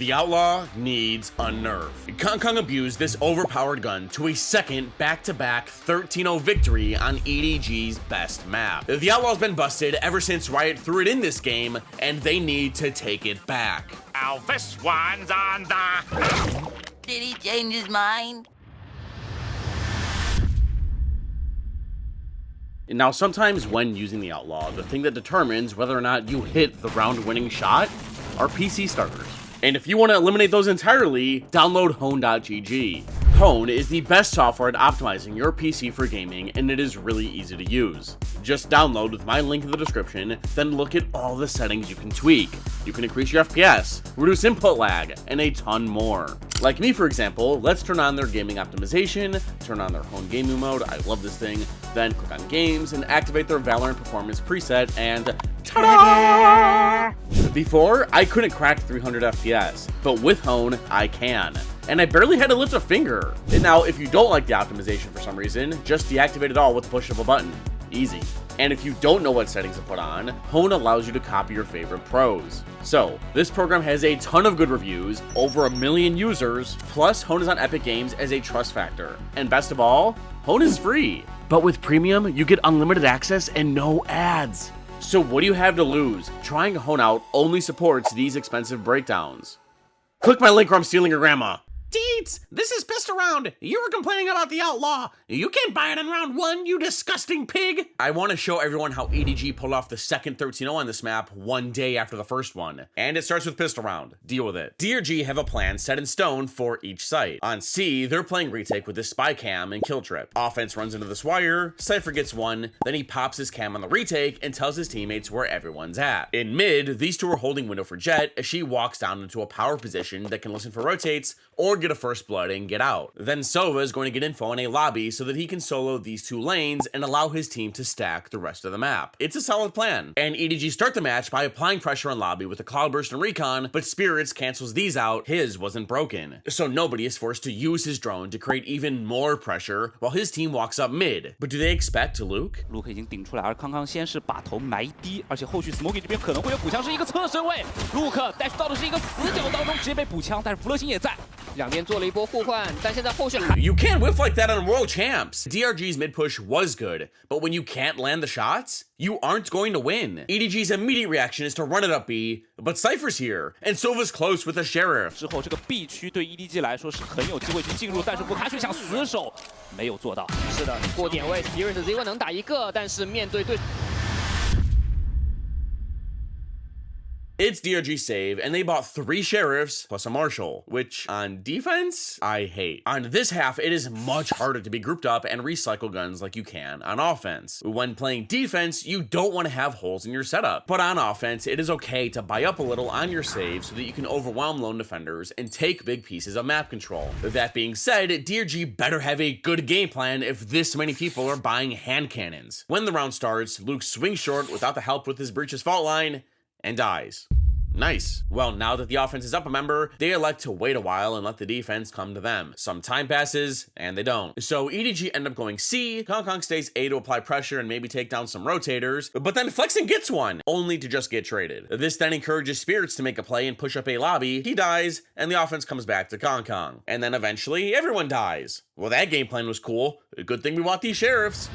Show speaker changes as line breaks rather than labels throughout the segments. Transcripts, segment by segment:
The Outlaw needs a nerf. KangKang abused this overpowered gun to a second back-to-back 13-0 victory on EDG's best map. The Outlaw's been busted ever since Riot threw it in this game, and they need to take it back.
Oh, this one's on the...
Did he change his mind?
Now, sometimes when using the Outlaw, the thing that determines whether or not you hit the round-winning shot are PC starters. And if you want to eliminate those entirely, download Hone.gg. Hone is the best software at optimizing your PC for gaming, and it is really easy to use. Just download with my link in the description, then look at all the settings you can tweak. You can increase your FPS, reduce input lag, and a ton more. Like me, for example, let's turn on their gaming optimization, turn on their Hone gaming mode, I love this thing, then click on games and activate their Valorant performance preset, and ta-da! Before, I couldn't crack 300 FPS, but with Hone, I can. And I barely had to lift a finger. And now, if you don't like the optimization for some reason, just deactivate it all with the push of a button. Easy. And if you don't know what settings to put on, Hone allows you to copy your favorite pros. So, this program has a ton of good reviews, over 1 million users, plus Hone is on Epic Games as a trust factor. And best of all, Hone is free. But with premium, you get unlimited access and no ads. So what do you have to lose? Trying Hone out only supports these expensive breakdowns. Click my link or I'm stealing your grandma.
Teets, this is Pissed Around. You were complaining about the Outlaw. You can't buy it in round 1, you disgusting pig.
I want to show everyone how EDG pulled off the second 13-0 on this map one day after the first one. And it starts with Pissed Around. Deal with it. D or G have a plan set in stone for each site. On C, they're playing retake with this spy cam and kill trip. Offense runs into this wire, Cypher gets one, then he pops his cam on the retake and tells his teammates where everyone's at. In mid, these two are holding window for Jet as she walks down into a power position that can listen for rotates or get a first blood and get out. Then Sova is going to get info in a lobby so that he can solo these two lanes and allow his team to stack the rest of the map. It's a solid plan. And EDG start the match by applying pressure on lobby with a Cloudburst and Recon, but Spirits cancels these out, his wasn't broken. So nobody is forced to use his drone to create even more pressure while his team walks up mid. But do they expect to Luke?
Luke 已经顶出来，而康康先是把头埋低，而且后续 Smoky 这边可能会有补枪，是一个侧身位。Luke dash 到的是一个死角当中，直接被补枪，但是福乐星也在。
两边做了一波互换，但现在后续还
You can't whiff like that on World Champs. DRG's mid push was good, but when you can't land the shots, you aren't going to win. EDG's immediate reaction is to run it up B, but Cypher's here, and Sova's close with a Sheriff.
之后这个 B 区对 EDG 来说是很有机会去进入，但是不卡水想死守，没有做到。
是的，过点位 ，Spirit 只能打一个，但是面对对。
It's DRG save, and they bought 3 Sheriffs plus a Marshal, which on defense, I hate. On this half, it is much harder to be grouped up and recycle guns like you can on offense. When playing defense, you don't want to have holes in your setup. But on offense, it is okay to buy up a little on your save so that you can overwhelm lone defenders and take big pieces of map control. That being said, DRG better have a good game plan if this many people are buying hand cannons. When the round starts, Luke swings short without the help with his breach's fault line, and dies. Nice. Well, now that the offense is up a member, they elect to wait a while and let the defense come to them. Some time passes, and they don't. So EDG end up going C, KangKang stays A to apply pressure and maybe take down some rotators, but then Flexen gets one, only to just get traded. This then encourages Spirits to make a play and push up A lobby, he dies, and the offense comes back to KangKang. And then eventually, everyone dies. Well, that game plan was cool. Good thing we want these Sheriffs.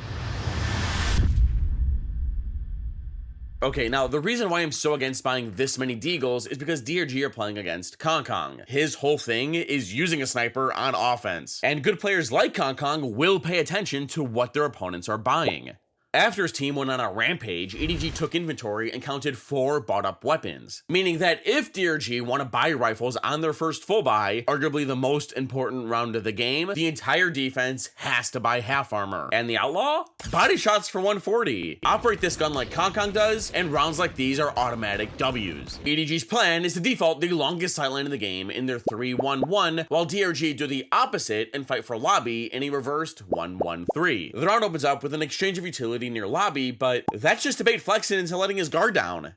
Okay, now the reason why I'm so against buying this many Deagles is because DRG are playing against KangKang. His whole thing is using a sniper on offense. And good players like KangKang will pay attention to what their opponents are buying. After his team went on a rampage, EDG took inventory and counted 4 bought up weapons. Meaning that if DRG want to buy rifles on their first full buy, arguably the most important round of the game, the entire defense has to buy half armor. And the Outlaw? Body shots for 140. Operate this gun like KangKang does, and rounds like these are automatic Ws. EDG's plan is to default the longest sightline in the game in their 3-1-1, while DRG do the opposite and fight for lobby in a reversed 1-1-3. The round opens up with an exchange of utility near lobby, but that's just to bait Flexen into letting his guard down.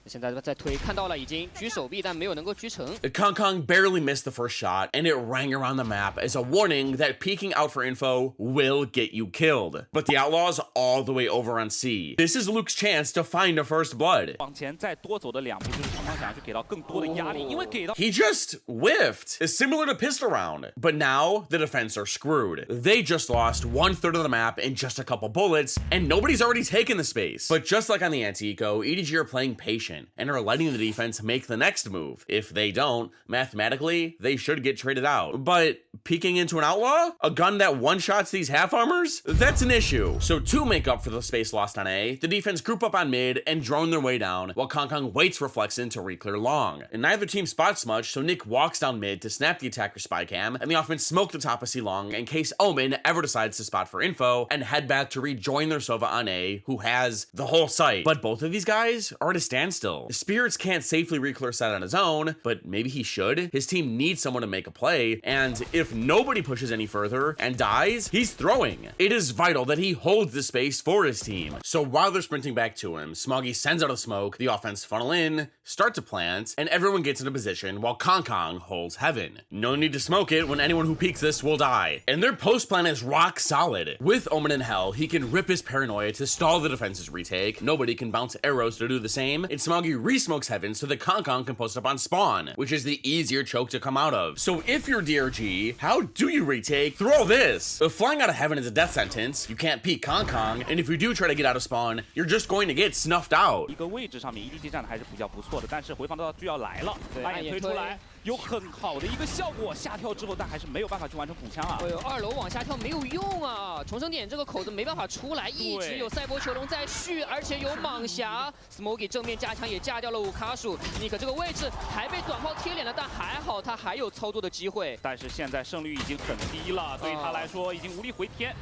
现在在推，看到了，已经举手臂，但没有能够举成。
KangKang barely missed the first shot, and it rang around the map as a warning that peeking out for info will get you killed. But the Outlaw's all the way over on C. This is Luke's chance to find a first blood.
往前再多走的2步，就是KangKang想要去给到更多的压力，因为给到
He just whiffed. It's similar to pistol round. But now the defense are screwed. They just lost 1/3 of the map in just a couple bullets, and nobody's already taken the space. But just like on the anti-eco, EDG are playing patient and are letting the defense make the next move. If they don't, mathematically, they should get traded out. But peeking into an Outlaw? A gun that one-shots these half-armors? That's an issue. So to make up for the space lost on A, the defense group up on mid and drone their way down, while KangKang waits for Flexen to re-clear long. And neither team spots much, so Nick walks down mid to snap the attacker's spy cam, and the offense smoke the top of C long in case Omen ever decides to spot for info, and head back to rejoin their Sova on A, who has the whole site. But both of these guys are at a standstill. Spirits can't safely re-clear site on his own, but maybe he should. His team needs someone to make a play, and if nobody pushes any further and dies, he's throwing. It is vital that he holds the space for his team. So while they're sprinting back to him, Smoggy sends out a smoke, the offense funnel in, start to plant, and everyone gets into position while KangKang holds heaven. No need to smoke it when anyone who peeks this will die. And their post plan is rock solid. With Omen in hell, he can rip his paranoia to stall the defense's retake. Nobody can bounce arrows to do the same. And Smoggy re-smokes heaven so that KangKang can post up on spawn, which is the easier choke to come out of. So if you're DRG, how do you retake through all this? Flying out of heaven is a death sentence. You can't peek KangKang, and if you do try to get out of spawn, you're just going to get snuffed out.
一个位置上面 EDG 站的还是比较不错的，但是回防的就要来了，暗眼推出来，有很好的一个效果，下跳之后，但还是没有办法去完成补枪啊。
哎呦，2楼往下跳没有用啊，重生点这个口子没办法出来，一直有赛博球龙在续，而且有蟒侠 ，Smoggy 正面加强也架掉了5卡数，尼克这个位置还被短炮贴脸了，但还好他还有操作的机会。
但是现在胜率已经很低了，对他来说已经无力回天。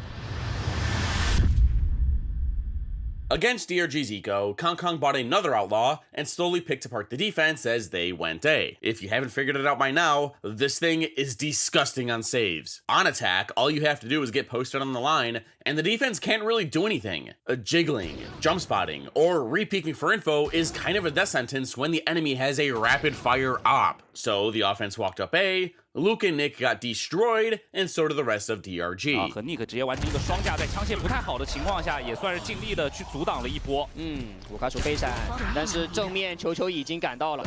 Against DRG's eco, KangKang bought another Outlaw and slowly picked apart the defense as they went A. If you haven't figured it out by now, this thing is disgusting on saves. On attack, all you have to do is get posted on the line, and the defense can't really do anything. Jiggling, jump spotting, or re-peeking for info is kind of a death sentence when the enemy has a rapid-fire op. So the offense walked up A, Luke and Nick got destroyed, and so did the rest of DRG.
和 Nick 直接完成一个双架，在枪械不太好的情况下，也算是尽力的去阻挡了一波。
5卡数飞闪，但是正面球球已经赶到了。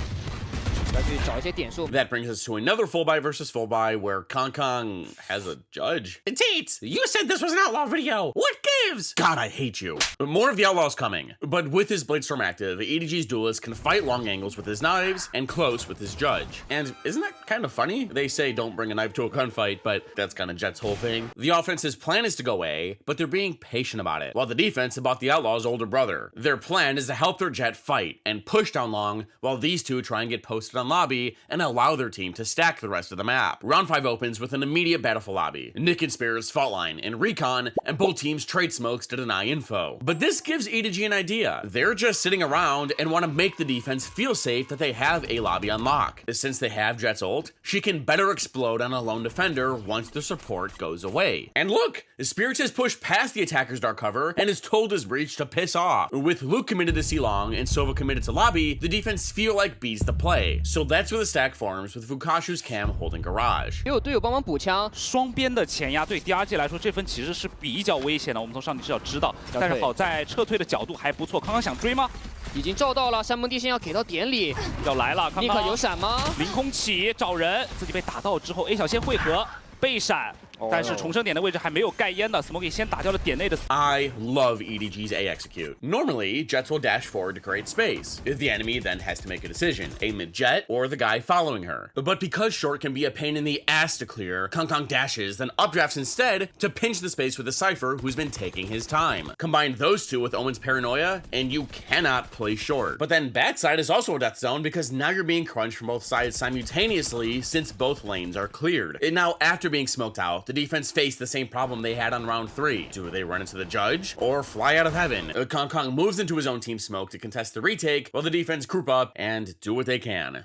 要去找一些点数。
That brings us to another full buy versus full buy where KangKang has a judge.
Teets, you said this was an Outlaw video. What gives?
God, I hate you. More of the Outlaws coming, but with his Bladestorm active, EDG's duelist can fight long angles with his knives and close with his judge. And isn't that kind of funny? They say don't bring a knife to a gunfight, but that's kind of Jet's whole thing. The offense's plan is to go A, but they're being patient about it, while the defense about the Outlaws' older brother. Their plan is to help their Jet fight and push down long, while these two try and get posted on lobby and allow their team to stack the rest of the map. Round 5 opens with an immediate battle for lobby. Nick and Spears fault line and recon, and both teams trade smokes to deny info. But this gives EDG an idea. They're just sitting around and want to make the defense feel safe that they have a lobby on lock. Since they have Jet's ult, she can better explode on a lone defender once the support goes away. And look, Spirits has pushed past the attacker's dark cover and has told his breach to piss off. With Luke committed to C-Long and Sova committed to lobby, the defense feel like B's the play. So that's where the stack forms with Fukashu's cam holding garage.
也有队友帮忙补枪，
双边的前压对 DRG 来说，这分其实是比较危险的。我们从上帝视角知道，但是好在撤退的角度还不错。KangKang想追吗？
已经照到了，山盟地线要给到点里，
要来了，
尼克有闪吗？
凌空起找人，自己被打到之后 ，A 小先汇合被闪。 但是重生点的位置还没有盖烟的 ，Smoggy 先打掉了点内的。
I love EDG's A execute. Normally, Jets will dash forward to create space. The enemy then has to make a decision, aim at Jet or the guy following her. But because short can be a pain in the ass to clear, KangKang dashes, then updrafts instead to pinch the space with the Cypher who's been taking his time. Combine those two with Omen's paranoia, and you cannot play short. But then backside is also a death zone because now you're being crunched from both sides simultaneously since both lanes are cleared. And now after being smoked out, the defense faced the same problem they had on round 3. Do they run into the judge or fly out of heaven? KangKang moves into his own team smoke to contest the retake while the defense group up and do what they can.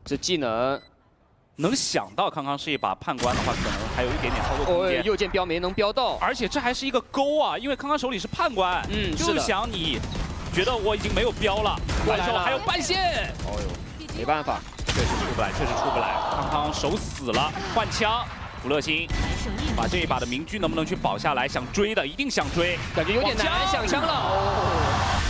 这技能
能想到KangKang是一把判官的话，可能还有一点点操作空间。
右键标没能标到，
而且这还是一个勾啊，因为KangKang手里是判官，就想你觉得我已经没有标了，完手还有半线。
哦呦，没办法，
确实出不来，确实出不来。康康手死了，换枪。福乐星把这一把的明狙能不能去保下来？想追的一定想追，
感觉有点难想象了。哦。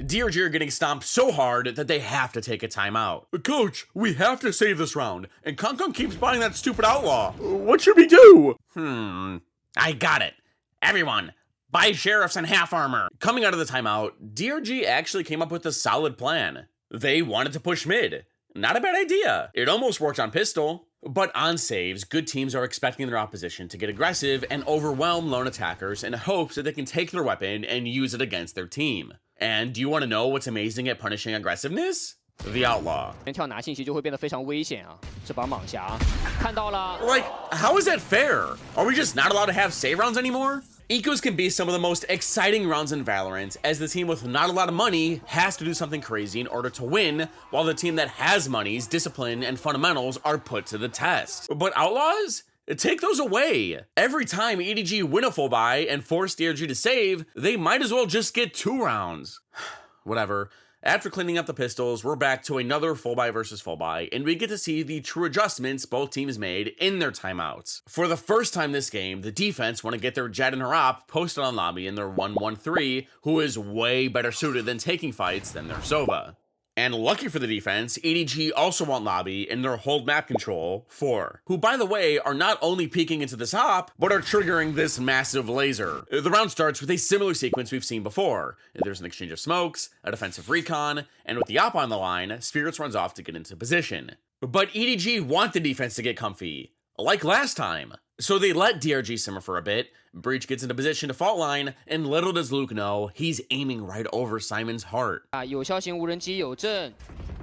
DRG are getting stomped so hard that they have to take a timeout. Coach, we have to save this round, and KangKang keeps buying that stupid Outlaw. What should we do? I got it. Everyone, buy sheriffs and half armor. Coming out of the timeout, DRG actually came up with a solid plan. They wanted to push mid. Not a bad idea. It almost worked on pistol. But on saves, good teams are expecting their opposition to get aggressive and overwhelm lone attackers in hopes that they can take their weapon and use it against their team. And do you want to know what's amazing at punishing aggressiveness? The Outlaw.
跳拿信息就会变得非常危险啊！这把蟒侠看到了。
Like, how is that fair? Are we just not allowed to have save rounds anymore? Ecos can be some of the most exciting rounds in Valorant, as the team with not a lot of money has to do something crazy in order to win, while the team that has money's discipline and fundamentals are put to the test. But Outlaws? Take those away. Every time EDG win a full buy and force DRG to save, they might as well just get 2 rounds. Whatever. After cleaning up the pistols, we're back to another full buy versus full buy, and we get to see the true adjustments both teams made in their timeouts. For the first time this game, the defense want to get their Jet and her op posted on lobby in their 1-1-3, who is way better suited than taking fights than their Sova. And lucky for the defense, EDG also want lobby in their hold map control 4, who by the way are not only peeking into this op, but are triggering this massive laser. The round starts with a similar sequence we've seen before. There's an exchange of smokes, a defensive recon, and with the op on the line, Spirits runs off to get into position. But EDG want the defense to get comfy, like last time. So they let DRG simmer for a bit, Breach gets into position to fault line, and little does Luke know, he's aiming right over Simon's heart.
有效型无人机有阵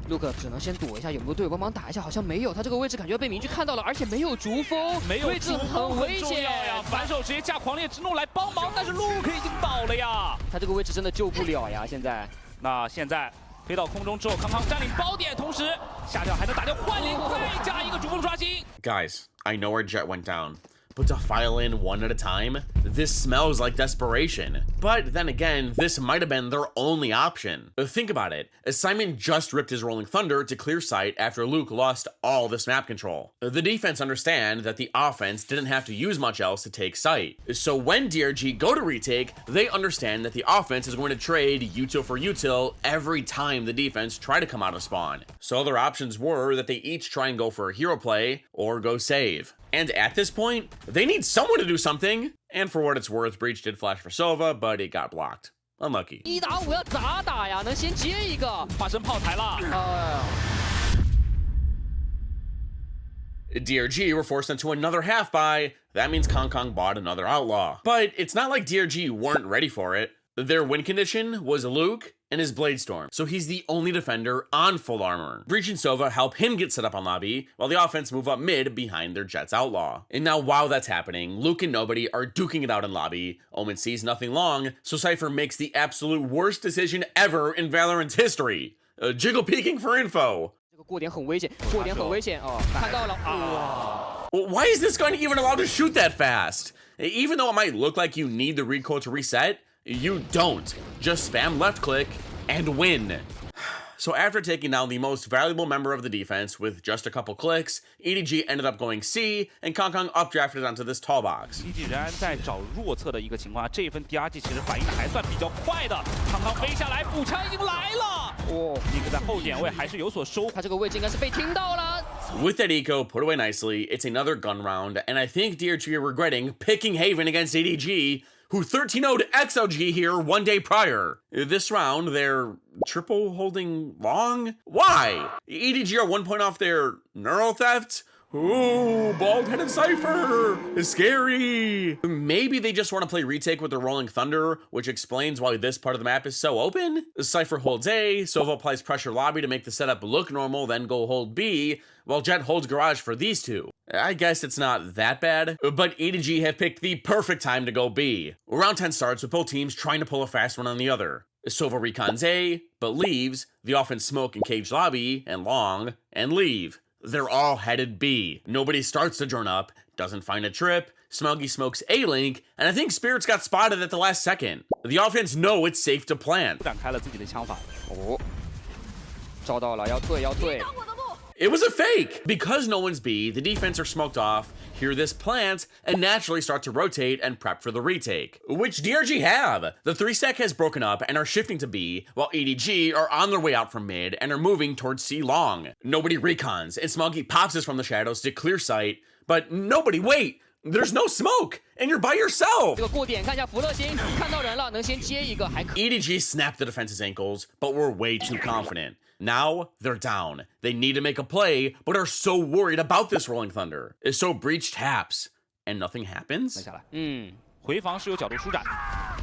，Luke 只能先躲一下，有没有队友帮忙打一下？好像没有，他这个位置感觉被明狙看到了，而且没有逐风，位置很危险
呀！反手直接架狂烈之怒来帮忙，但是 Luke 已经倒了呀！
他这个位置真的救不了呀！现在，
那现在飞到空中之后，康康占领包点，同时下跳还能打掉幻灵，再加一个逐风刷新。
Guys, I know our jet went down, but to file in one at a time, this smells like desperation. But then again, this might have been their only option. Think about it, Simon just ripped his Rolling Thunder to clear sight after Luke lost all this map control. The defense understand that the offense didn't have to use much else to take sight. So when DRG go to retake, they understand that the offense is going to trade util for util every time the defense try to come out of spawn. So their options were that they each try and go for a hero play or go save. And at this point, they need someone to do something. And for what it's worth, Breach did flash for Sova, but it got blocked. Unlucky.
1打5要咋打呀？能先接一个？
发生炮台了。
DRG were forced into another half buy. That means KangKang bought another Outlaw. But it's not like DRG weren't ready for it. Their win condition was Luke and his Bladestorm, so he's the only defender on full armor. Breach and Sova help him get set up on lobby, while the offense move up mid behind their Jet's Outlaw. And now while that's happening, Luke and Nobody are duking it out in lobby. Omen sees nothing long, so Cypher makes the absolute worst decision ever in Valorant's history. Jiggle peeking for info.
这个过点很危险，过点很危险哦，看到了哇！
Why is this gun even allowed to shoot that fast? Even though it might look like you need the recoil to reset, you don't. Just spam left click and win. So after taking down the most valuable member of the defense with just a couple clicks, EDG ended up going C, and KangKang updrafted onto this tall box.
EDG 仍然在找弱侧的一个情况，这一份 DRG 其实反应的还算比较快的。康康飞下来，补枪已经来了。哦，一个在后点位还是有所收。
他这个位置应该是被听到了。
With that eco put away nicely, it's another gun round, and I think DRG are regretting picking Haven against EDG, who 13-0'd XLG here one day prior. This round, they're triple holding long? Why? EDG are 1 point off their neural theft? Ooh, bald-headed Cypher! Scary! Maybe they just want to play retake with the Rolling Thunder, which explains why this part of the map is so open. Cypher holds A, Sova applies pressure lobby to make the setup look normal, then go hold B, while Jet holds garage for these two. I guess it's not that bad, but EDG have picked the perfect time to go B. Round 10 starts with both teams trying to pull a fast one on the other. Sova recons A, but leaves, the offense smoke and cage lobby, and long, and leave. They're all headed B. Nobody starts to drone up, doesn't find a trip, Smuggy smokes A-Link, and I think Spirits got spotted at the last second. The offense know it's safe to plant.
展开了自己的枪法。
哦，找到了，要退，要退。
It was a fake! Because no one's B, the defense are smoked off, hear this plant, and naturally start to rotate and prep for the retake. Which DRG have! The 3-stack has broken up and are shifting to B, while EDG are on their way out from mid and are moving towards C long. Nobody recons, and Smuggy pops us from the shadows to clear sight, but nobody wait! There's no smoke, and you're by yourself!
这个过点，看一下福乐星，看到人了，能先接一个，还可。
EDG snapped the defense's ankles, but were way too confident. Now, they're down. They need to make a play, but are so worried about this Rolling Thunder. So Breach taps, and nothing happens?
下来，回防是有角度舒展，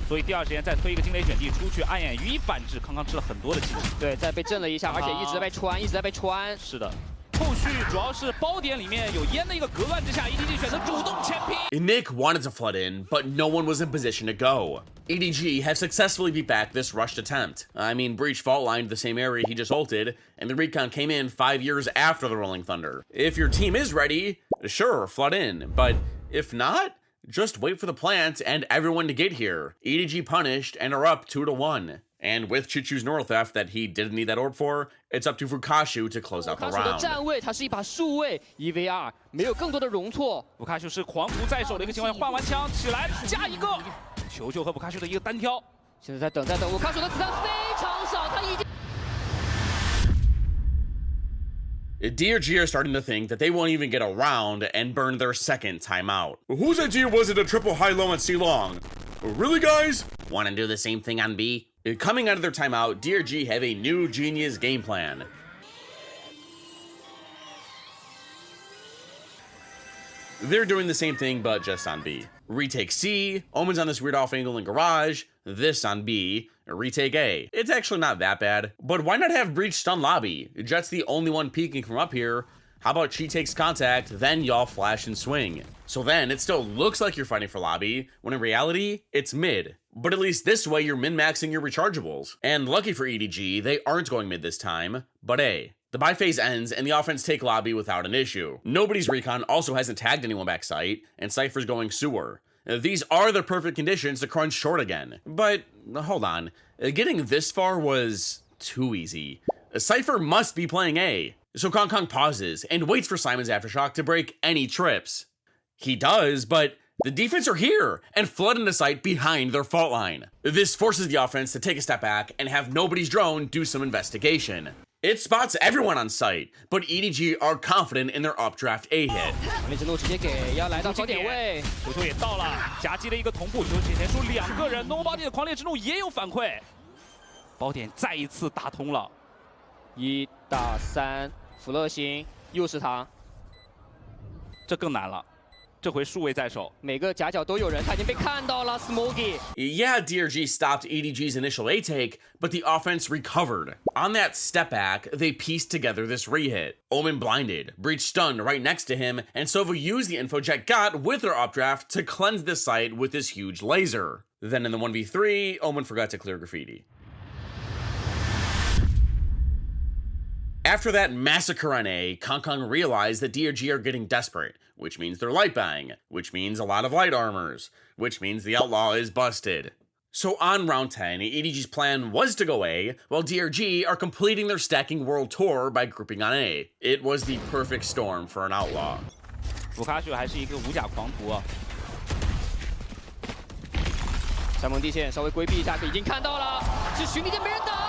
所以第二时间再推一个惊雷卷地出去，暗眼予以反制。康康吃了很多的鸡蛋。
对，再被震了一下，而且一直在被穿，一直在被穿。
是的。 后续主要是包点里面有烟的一个隔断之下 ，EDG 选择主动前劈。
Nick wanted to flood in, but no one was in position to go. EDG have successfully beat back this rushed attempt. I mean, Breach fault lined the same area he just ulted, and the recon came in 5 years after the Rolling Thunder. If your team is ready, sure, flood in, but if not, just wait for the plant and everyone to get here. EDG punished and are up 2-1. And with Chichu's Neural Theft that he didn't need that orb for, it's up to Fukashu to close out the
卡数的
round.
站位，它是一把数位1v2，没有更多的容错。
布卡修是狂徒在手的一个情况下，换完枪起来加一个，球球和布卡修的一个单挑。
现在在等，在等。我卡数的子弹非常少，他已经。
DRG are starting to think that they won't even get a round and burn their second timeout. Whose idea was it a triple high-low on C-long? Really, guys? Want to do the same thing on B? Coming out of their timeout, DRG have a new genius game plan. They're doing the same thing, but just on B. Retake C, Omen's on this weird off angle in garage, this on B, retake A. It's actually not that bad, but why not have Breach stun lobby? Jet's the only one peeking from up here. How about she takes contact, then y'all flash and swing? So then it still looks like you're fighting for lobby, when in reality, it's mid. But at least this way you're min-maxing your rechargeables. And lucky for EDG, they aren't going mid this time, but A. The buy phase ends and the offense take lobby without an issue. Nobody's recon also hasn't tagged anyone back site, and Cypher's going sewer. These are the perfect conditions to crunch short again. But, hold on, getting this far was too easy. Cypher must be playing A. So KangKang pauses and waits for Simon's Aftershock to break any trips. He does, but the defense are here and flood into sight behind their fault line. This forces the offense to take a step back and have nobody's drone do some investigation. It spots everyone on site, but EDG are confident in their updraft A hit.
狂烈之怒直接给，要来到高点位，
球球也到了，夹击了一个同步，球球前出2个人 ，Nobody 的狂烈之怒也有反馈，包点再一次打通了
1打3，福乐星又是他，
这更难了，这回数位在手，
每个夹角都有人，他已经被看到了 ，Smokey。
Yeah, DRG stopped EDG's initial A take, but the offense recovered. On that step back, they pieced together this re-hit. Omen blinded, Breach stunned right next to him, and Sova used the info Jet got with their updraft to cleanse the site with this huge laser. Then in the 1v3, Omen forgot to clear graffiti. After that massacre on A, KangKang realized that DRG are getting desperate, which means they're light buying, which means a lot of light armors, which means the Outlaw is busted. So on round 10, EDG's plan was to go A, while DRG are completing their stacking world tour by grouping on A. It was the perfect storm for an Outlaw.
布卡修还是一个无甲狂徒啊。
山盟地线稍微规避一下，已经看到了，是巡地线没人打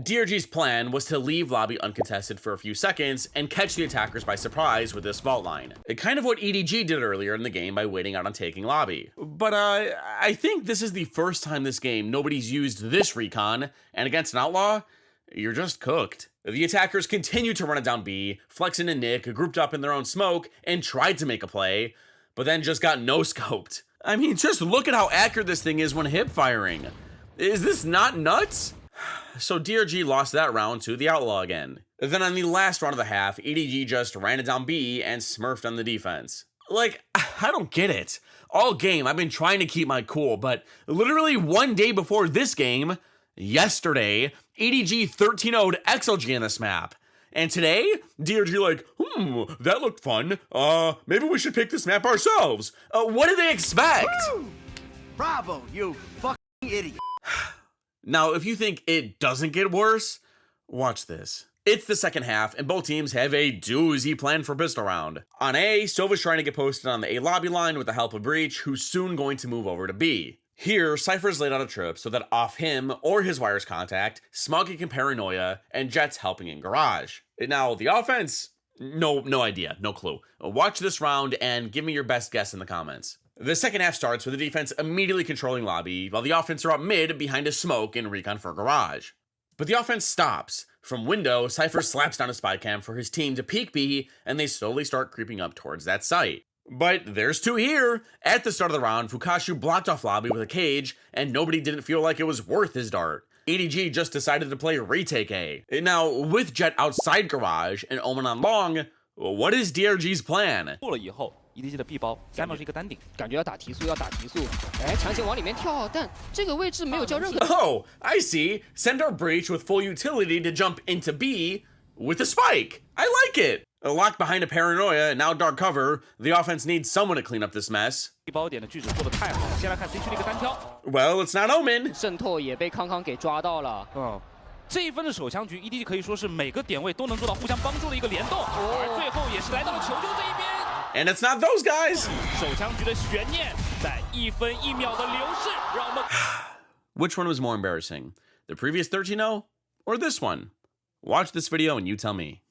DRG's plan was to leave lobby uncontested for a few seconds and catch the attackers by surprise with this fault line. Kind of what EDG did earlier in the game by waiting out on taking lobby. But I think this is the first time this game nobody's used this recon, and against an Outlaw, you're just cooked. The attackers continued to run it down B, Flexin and Nick grouped up in their own smoke and tried to make a play, but then just got no-scoped. I mean, just look at how accurate this thing is when hip firing. Is this not nuts? So DRG lost that round to the Outlaw again. Then on the last round of the half, EDG just ran it down B and smurfed on the defense. Like, I don't get it. All game, I've been trying to keep my cool, but literally one day before this game, yesterday, EDG 13-0'd XLG in this map. And today, DRG like, that looked fun. Maybe we should pick this map ourselves. What do they expect?
Woo! Bravo, you fucking idiot.
Now, if you think it doesn't get worse, watch this. It's the second half, and both teams have a doozy plan for pistol round. On A, Sova's trying to get posted on the A lobby line with the help of Breach, who's soon going to move over to B. Here, Cypher's laid out a trip so that off him or his wires contact, Smoggy can paranoia, and Jet's helping in garage. Now, the offense, no idea, no clue. Watch this round and give me your best guess in the comments. The second half starts with the defense immediately controlling lobby, while the offense are up mid behind a smoke and recon for garage. But the offense stops. From window, Cypher slaps down a spy cam for his team to peek B, and they slowly start creeping up towards that site. But there's two here. At the start of the round, Fukashu blocked off lobby with a cage, and nobody didn't feel like it was worth his dart. EDG just decided to play retake A. Now, with Jet outside garage and Omen on long, what is DRG's plan?
过了以后 ，EDG 的 B 包 Simon 是一个单顶，
感觉要打提速，要打提速，哎，强行往里面跳，但这个位置没有叫任何。
Oh, I see. Send our Breach with full utility to jump into B with a spike. I like it. Locked behind a paranoia and now dark cover, the offense needs someone to clean up this mess.
B 包点的拒止做的太好了。先来看 C 区的一个单挑，
Well, it's not Omen.
渗透也被KangKang给抓到了。
这一分的手枪局 ，EDG 可以说是每个点位都能做到互相帮助的一个联动，而最后也是来到了求救这一边。
And it's not those guys.
手枪局的悬念在1分1秒的流逝，让我们
Which one was more embarrassing? The previous 13-0 or this one? Watch this video and you tell me.